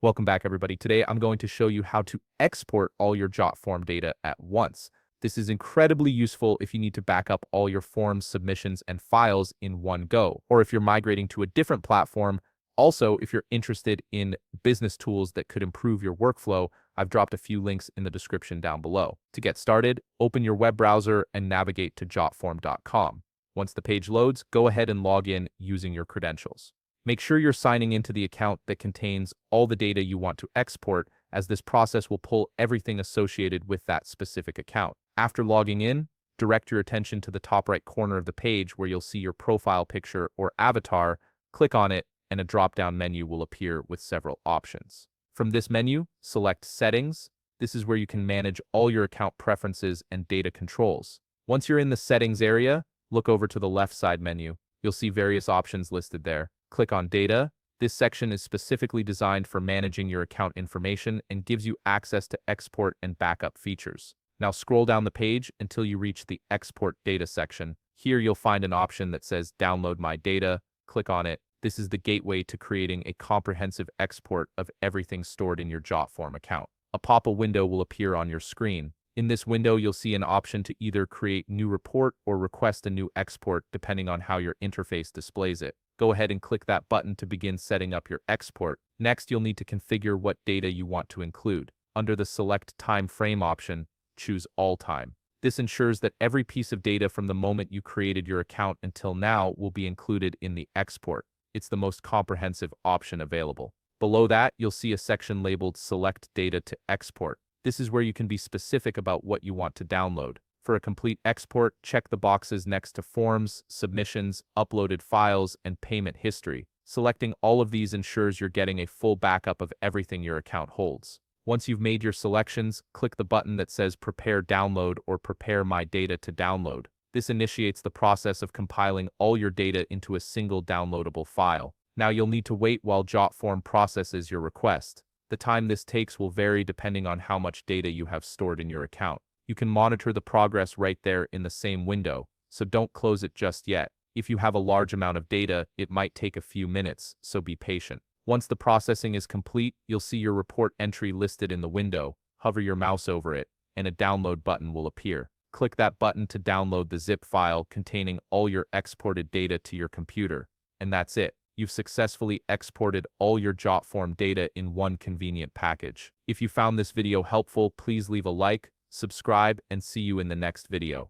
Welcome back, everybody. Today, I'm going to show you how to export all your Jotform data at once. This is incredibly useful if you need to back up all your forms, submissions, and files in one go, or if you're migrating to a different platform. Also, if you're interested in business tools that could improve your workflow, I've dropped a few links in the description down below. To get started, open your web browser and navigate to jotform.com. Once the page loads, go ahead and log in using your credentials. Make sure you're signing into the account that contains all the data you want to export, as this process will pull everything associated with that specific account. After logging in, direct your attention to the top right corner of the page where you'll see your profile picture or avatar. Click on it, and a drop-down menu will appear with several options. From this menu, select Settings. This is where you can manage all your account preferences and data controls. Once you're in the Settings area, look over to the left side menu. You'll see various options listed there. Click on Data. This section is specifically designed for managing your account information and gives you access to export and backup features. Now scroll down the page until you reach the Export Data section. Here you'll find an option that says Download My Data. Click on it. This is the gateway to creating a comprehensive export of everything stored in your Jotform account. A pop-up window will appear on your screen. In this window, you'll see an option to either create new report or request a new export depending on how your interface displays it. Go ahead and click that button to begin setting up your export. Next, you'll need to configure what data you want to include. Under the Select Time Frame option, choose All Time. This ensures that every piece of data from the moment you created your account until now will be included in the export. It's the most comprehensive option available. Below that, you'll see a section labeled Select Data to Export. This is where you can be specific about what you want to download. For a complete export, check the boxes next to Forms, Submissions, Uploaded Files, and Payment History. Selecting all of these ensures you're getting a full backup of everything your account holds. Once you've made your selections, click the button that says Prepare Download or Prepare My Data to download. This initiates the process of compiling all your data into a single downloadable file. Now you'll need to wait while Jotform processes your request. The time this takes will vary depending on how much data you have stored in your account. You can monitor the progress right there in the same window, so don't close it just yet. If you have a large amount of data, it might take a few minutes, so be patient. Once the processing is complete, you'll see your report entry listed in the window. Hover your mouse over it, and a download button will appear. Click that button to download the zip file containing all your exported data to your computer. And that's it. You've successfully exported all your Jotform data in one convenient package. If you found this video helpful, please leave a like, subscribe, and see you in the next video.